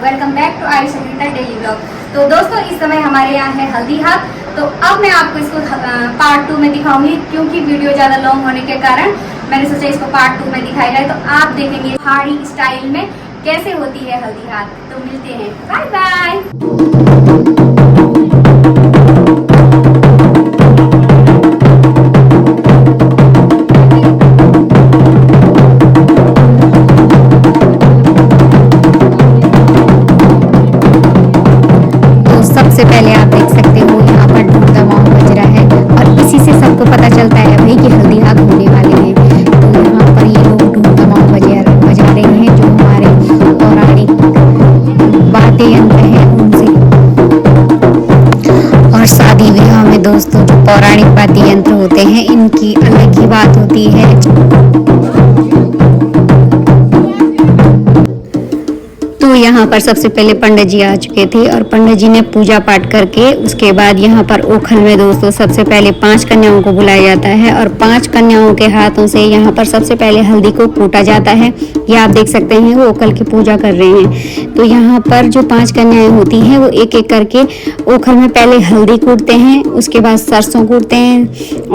Welcome back to Ayush daily blog. तो दोस्तों इस समय हमारे यहाँ है हल्दी हाथ। तो अब मैं आपको इसको पार्ट 2 में दिखाऊंगी, क्योंकि वीडियो ज़्यादा लॉन्ग होने के कारण मैंने सोचा इसको पार्ट 2 में दिखाया जाए। तो आप देखेंगे पहाड़ी स्टाइल में कैसे होती है हल्दी हाथ। तो मिलते हैं, बाय बाय। सबसे पहले आप देख सकते हो यहाँ पर ढोल दमाऊ बज रहा है और इसी से सबको पता चलता है भाई कि हल्दी हाथ होने वाले हैं। तो यहाँ पर ये लोग ढोल दमाऊ बजा रहे हैं, जो हमारे पौराणिक वाद्य यंत्र हैं उनसे। और शादी विवाह में दोस्तों जो पौराणिक वाद्य यंत्र होते हैं इनकी अलग ही बात होती है। तो यहाँ पर सबसे पहले पंडित जी आ चुके थे और पंडित जी ने पूजा पाठ करके उसके बाद यहाँ पर ओखल में दोस्तों सबसे पहले 5 कन्याओं को बुलाया जाता है और 5 कन्याओं के हाथों से यहाँ पर सबसे पहले हल्दी को कूटा जाता है। ये आप देख सकते हैं वो ओखल की पूजा कर रहे हैं। तो यहाँ पर जो 5 कन्याएं होती हैं वो एक एक करके ओखल में पहले हल्दी कूटते हैं, उसके बाद सरसों कूटते हैं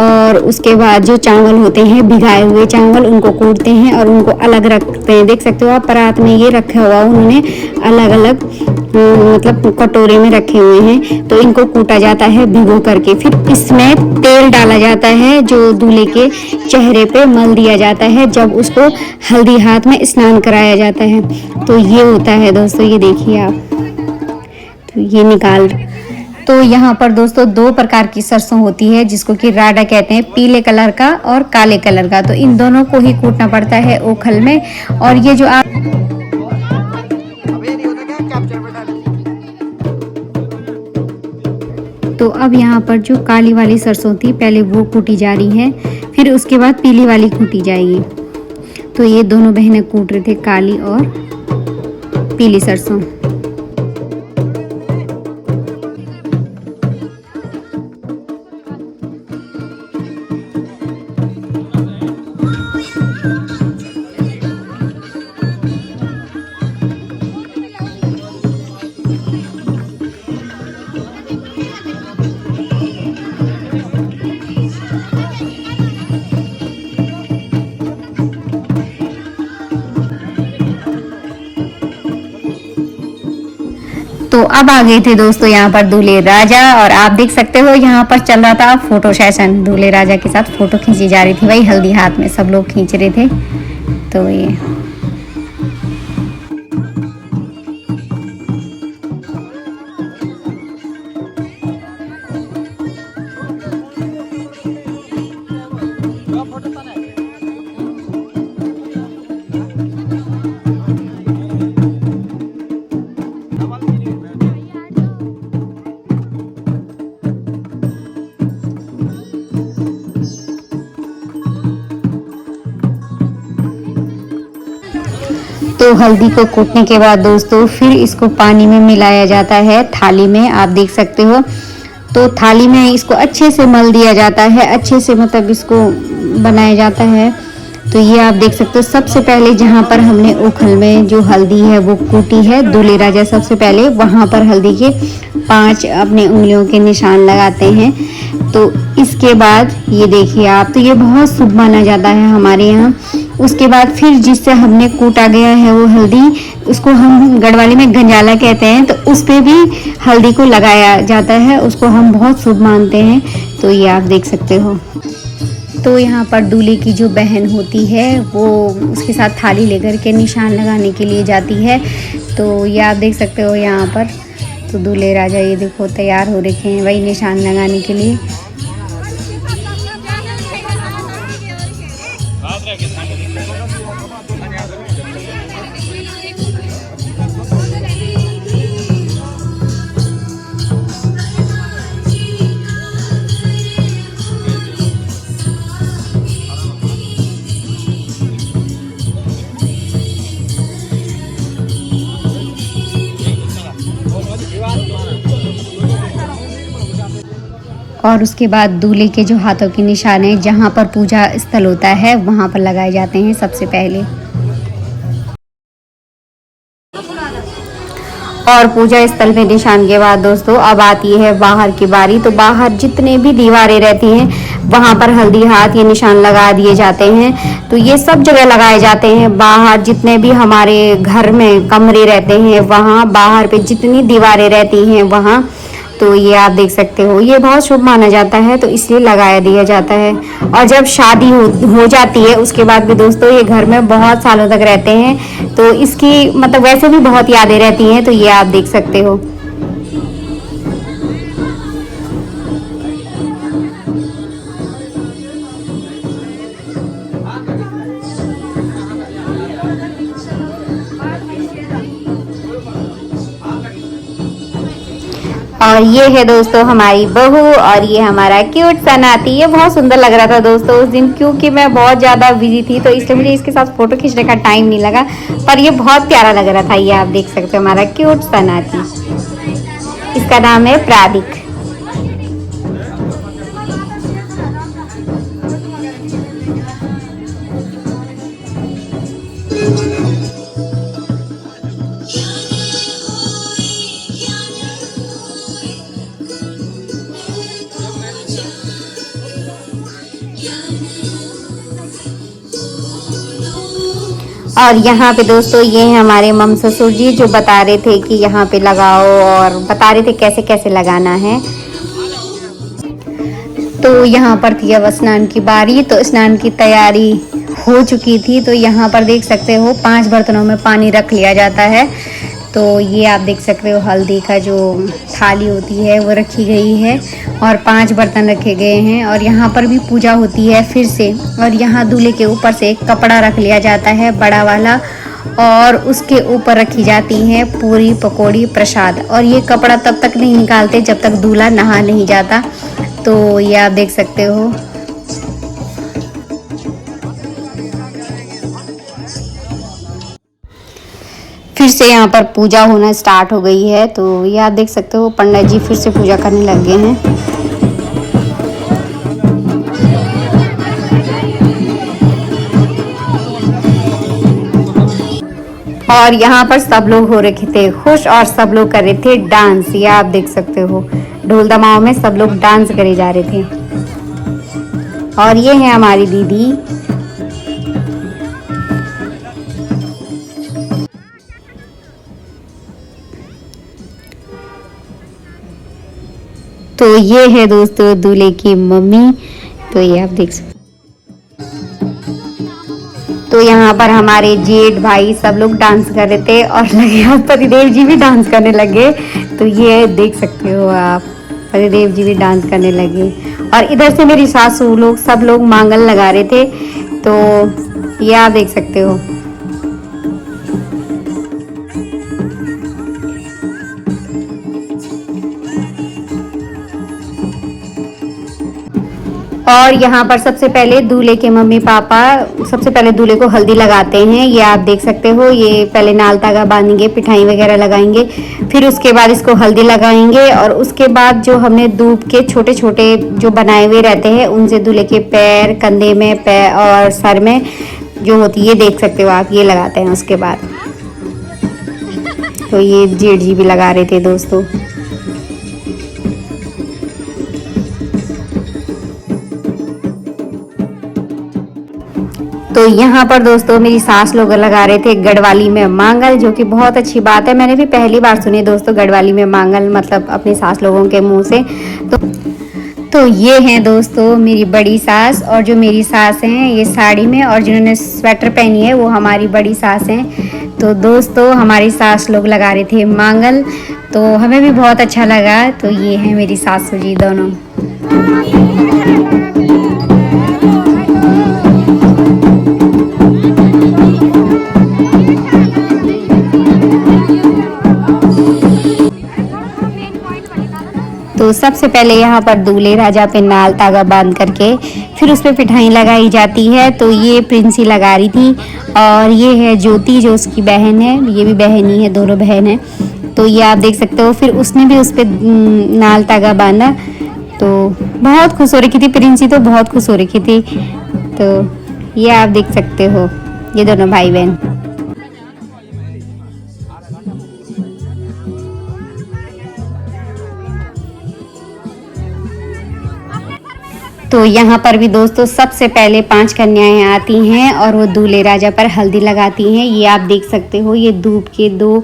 और उसके बाद जो चावल होते हैं भिगाए हुए चावल उनको कूटते हैं और उनको अलग रखते हैं। देख सकते हो आप परात में ये रखा हुआ उन्होंने अलग अलग मतलब कटोरे में रखे हुए हैं। तो इनको कूटा जाता है भिगो करके, फिर इसमें तेल डाला जाता है जो दूल्हे के चेहरे पे मल दिया जाता है जब उसको हल्दी हाथ में स्नान कराया जाता है। तो ये होता है दोस्तों, ये देखिए आप, तो ये निकाल। तो यहाँ पर दोस्तों 2 प्रकार की सरसों होती है जिसको कि राडा कहते हैं, पीले कलर का और काले कलर का। तो इन दोनों को ही कूटना पड़ता है ओखल में। और ये जो आप तो अब यहाँ पर जो काली वाली सरसों थी पहले वो कूटी जा रही है, फिर उसके बाद पीली वाली कूटी जाएगी। तो ये दोनों बहनें कूट रहे थे काली और पीली सरसों। तो अब आ गए थे दोस्तों यहाँ पर दूल्हे राजा और आप देख सकते हो यहाँ पर चल रहा था फोटो सेशन। दूल्हे राजा के साथ फोटो खींची जा रही थी, वही हल्दी हाथ में सब लोग खींच रहे थे। तो ये तो हल्दी को कूटने के बाद दोस्तों फिर इसको पानी में मिलाया जाता है थाली में, आप देख सकते हो। तो थाली में इसको अच्छे से मल दिया जाता है, अच्छे से मतलब इसको बनाया जाता है। तो ये आप देख सकते हो सबसे पहले जहाँ पर हमने ओखल में जो हल्दी है वो कूटी है, दूल्हे राजा सबसे पहले वहाँ पर हल्दी के 5 अपने उंगलियों के निशान लगाते हैं। तो इसके बाद ये देखिए आप, तो ये बहुत शुभ माना जाता है हमारे यहाँ। उसके बाद फिर जिससे हमने कूटा गया है वो हल्दी, उसको हम गढ़वाली में गंजाला कहते हैं, तो उस पे भी हल्दी को लगाया जाता है, उसको हम बहुत शुभ मानते हैं। तो ये आप देख सकते हो। तो यहाँ पर दूल्हे की जो बहन होती है वो उसके साथ थाली लेकर के निशान लगाने के लिए जाती है। तो ये आप देख सकते हो यहाँ पर, तो दूल्हे राजा ये देखो तैयार हो रखे हैं वही निशान लगाने के लिए। और उसके बाद दूल्हे के जो हाथों के निशान है जहाँ पर पूजा स्थल होता है वहाँ पर लगाए जाते हैं सबसे पहले। और पूजा स्थल में निशान के बाद दोस्तों अब आती है बाहर की बारी। तो बाहर जितने भी दीवारें रहती हैं वहाँ पर हल्दी हाथ ये निशान लगा दिए जाते हैं। तो ये सब जगह लगाए जाते हैं। बाहर जितने भी हमारे घर में कमरे रहते हैं वहाँ बाहर पे जितनी दीवारें रहती हैं वहाँ, तो ये आप देख सकते हो ये बहुत शुभ माना जाता है तो इसलिए लगाया दिया जाता है। और जब शादी हो जाती है उसके बाद भी दोस्तों ये घर में बहुत सालों तक रहते हैं तो इसकी मतलब वैसे भी बहुत यादें रहती हैं, तो ये आप देख सकते हो। और ये है दोस्तों हमारी बहू और ये हमारा क्यूट सा नाती। ये बहुत सुंदर लग रहा था दोस्तों उस दिन, क्योंकि मैं बहुत ज़्यादा बिजी थी तो इसलिए मुझे इसके साथ फ़ोटो खींचने का टाइम नहीं लगा, पर ये बहुत प्यारा लग रहा था। ये आप देख सकते हो हमारा क्यूट सा नाती, इसका नाम है प्रादिक। और यहाँ पे दोस्तों ये हैं हमारे मम ससुर जी जो बता रहे थे कि यहाँ पे लगाओ और बता रहे थे कैसे कैसे लगाना है। तो यहाँ पर थी अब स्नान की बारी। तो स्नान की तैयारी हो चुकी थी। तो यहाँ पर देख सकते हो 5 बर्तनों में पानी रख लिया जाता है। तो ये आप देख सकते हो हल्दी का जो थाली होती है वो रखी गई है और 5 बर्तन रखे गए हैं। और यहाँ पर भी पूजा होती है फिर से। और यहाँ दूल्हे के ऊपर से एक कपड़ा रख लिया जाता है बड़ा वाला और उसके ऊपर रखी जाती हैं पूरी पकौड़ी प्रसाद। और ये कपड़ा तब तक नहीं निकालते जब तक दूल्हा नहा नहीं जाता। तो ये आप देख सकते हो। फिर से यहाँ पर पूजा होना स्टार्ट हो गई है। तो ये आप देख सकते हो पंडित जी फिर से पूजा करने लग गए हैं। और यहाँ पर सब लोग हो रखे थे खुश और सब लोग कर रहे थे डांस। ये आप देख सकते हो ढोल दमाओं में सब लोग डांस करे जा रहे थे। और ये है हमारी दीदी। तो ये है दोस्तों दूल्हे की मम्मी। तो ये आप देख सकते। तो यहाँ पर हमारे जेठ भाई सब लोग डांस कर रहे थे और लगे पतिदेव जी भी डांस करने लगे। तो ये देख सकते हो आप पतिदेव जी भी डांस करने लगे। और इधर से मेरी सासू लोग सब लोग मांगल लगा रहे थे। तो ये आप देख सकते हो। और यहाँ पर सबसे पहले दूल्हे के मम्मी पापा सबसे पहले दूल्हे को हल्दी लगाते हैं। ये आप देख सकते हो। ये पहले नाल धागा बांधेंगे, पिठाई वगैरह लगाएंगे, फिर उसके बाद इसको हल्दी लगाएंगे। और उसके बाद जो हमने दूब के छोटे छोटे जो बनाए हुए रहते हैं उनसे दूल्हे के पैर, कंधे में, पैर और सर में जो होती है देख सकते हो आप, ये लगाते हैं उसके बाद। तो ये जेठ जी भी लगा रहे थे दोस्तों। तो यहाँ पर दोस्तों मेरी सास लोग लगा रहे थे गढ़वाली में मांगल, जो कि बहुत अच्छी बात है। मैंने भी पहली बार सुनी दोस्तों गढ़वाली में मांगल, मतलब अपने सास लोगों के मुंह से। तो ये हैं दोस्तों मेरी बड़ी सास। और जो मेरी सास हैं ये साड़ी में, और जिन्होंने स्वेटर पहनी है वो हमारी बड़ी सास हैं। तो दोस्तों हमारी सास लोग लगा रहे थे मांगल, तो हमें भी बहुत अच्छा लगा। तो ये हैं मेरी सासू जी दोनों। तो सबसे पहले यहाँ पर दूल्हे राजा पे नाल धागा बांध करके फिर उस पर पिठाई लगाई जाती है। तो ये प्रिंसी लगा रही थी। और ये है ज्योति जो उसकी बहन है, ये भी बहन ही है, दोनों बहन है। तो ये आप देख सकते हो। फिर उसने भी उस पर नाल धागा बांधा। तो बहुत खुश हो रखी थी प्रिंसी, तो बहुत खुश हो रखी थी। तो ये आप देख सकते हो, ये दोनों भाई बहन। तो यहाँ पर भी दोस्तों सबसे पहले 5 कन्याएं आती हैं और वो दूल्हे राजा पर हल्दी लगाती हैं। ये आप देख सकते हो, ये धूप के 2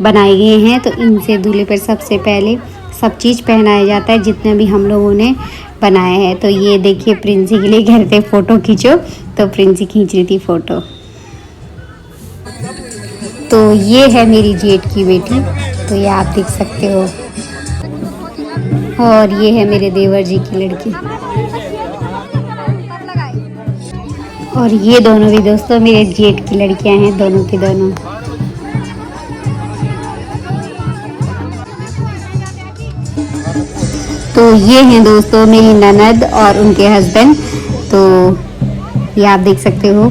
बनाए गए हैं। तो इनसे दूल्हे पर सबसे पहले सब चीज़ पहनाया जाता है, जितने भी हम लोगों ने बनाया है। तो ये देखिए प्रिंसी के लिए कह रहे थे फ़ोटो खींचो, तो प्रिंसी खींच रही थी फ़ोटो। तो ये है मेरी जेठ की बेटी, तो ये आप देख सकते हो। और ये है मेरे देवर जी की लड़की। और ये दोनों भी दोस्तों मेरे जेठ की लड़कियां हैं, दोनों की दोनों। तो ये हैं दोस्तों मेरी ननद और उनके हस्बैंड। तो ये आप देख सकते हो।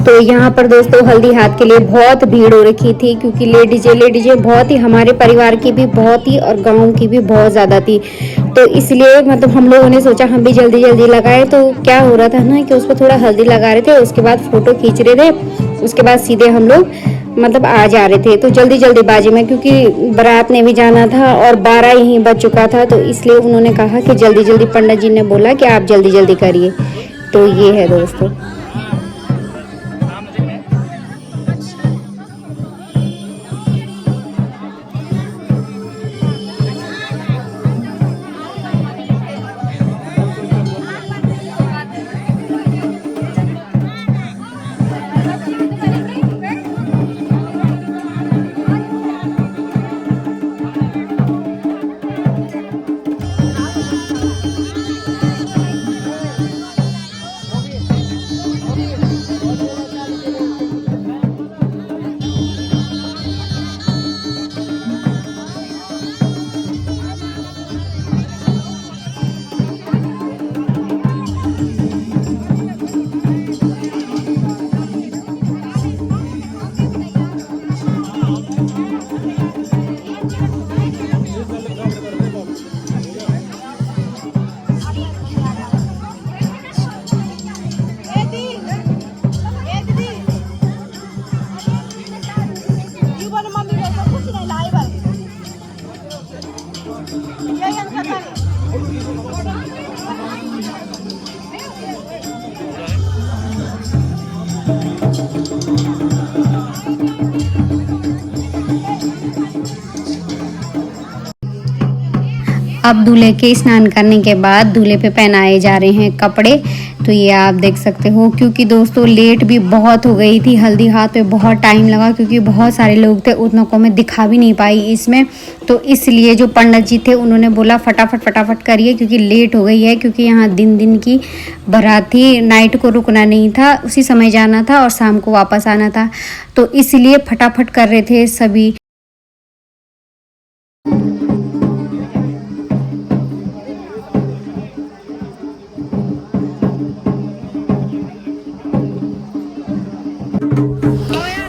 तो यहाँ पर दोस्तों हल्दी हाथ के लिए बहुत भीड़ हो रखी थी, क्योंकि लेडीजें बहुत ही, हमारे परिवार की भी बहुत ही और गांव की भी बहुत ज़्यादा थी। तो इसलिए मतलब हम लोगों ने सोचा हम भी जल्दी जल्दी लगाए। तो क्या हो रहा था ना कि उस पर थोड़ा हल्दी लगा रहे थे, उसके बाद फ़ोटो खींच रहे थे, उसके बाद सीधे हम लोग मतलब आ जा रहे थे। तो जल्दी बाजी में, क्योंकि बारात ने भी जाना था और 12 यहीं बज चुका था, तो इसलिए उन्होंने कहा कि जल्दी पंडित जी ने बोला कि आप जल्दी करिए। तो ये है दोस्तों। अब दूल्हे के स्नान करने के बाद दूल्हे पे पहनाए जा रहे हैं कपड़े। तो ये आप देख सकते हो, क्योंकि दोस्तों लेट भी बहुत हो गई थी, हल्दी हाथ पे बहुत टाइम लगा, क्योंकि बहुत सारे लोग थे, उतनों को मैं दिखा भी नहीं पाई इसमें। तो इसलिए जो पंडित जी थे उन्होंने बोला फटाफट करिए, क्योंकि लेट हो गई है, क्योंकि यहाँ दिन की बारात थी, नाइट को रुकना नहीं था, उसी समय जाना था और शाम को वापस आना था। तो इसलिए फटाफट कर रहे थे सभी।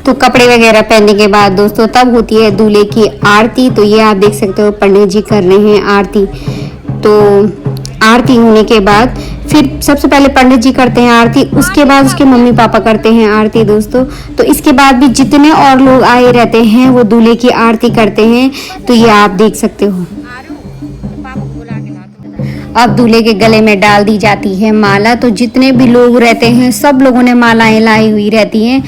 तो कपड़े वगैरह पहनने के बाद दोस्तों तब होती है दूल्हे की आरती। तो ये आप देख सकते हो पंडित जी कर रहे हैं आरती। तो आरती होने के बाद फिर सबसे पहले पंडित जी करते हैं आरती, उसके बाद उसके मम्मी पापा करते हैं आरती दोस्तों। तो इसके बाद भी जितने और लोग आए रहते हैं वो दूल्हे की आरती करते हैं। तो ये आप देख सकते हो। अब दूल्हे के गले में डाल दी जाती है माला। तो जितने भी लोग रहते हैं सब लोगों ने मालाएं लाई हुई रहती हैं,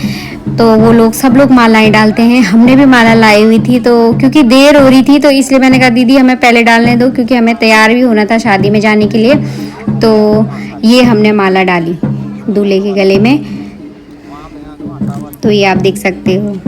तो वो लोग सब लोग मालाएं डालते हैं। हमने भी माला लाई हुई थी, तो क्योंकि देर हो रही थी तो इसलिए मैंने कहा दीदी हमें पहले डालने दो, क्योंकि हमें तैयार भी होना था शादी में जाने के लिए। तो ये हमने माला डाली दूल्हे के गले में। तो ये आप देख सकते हो।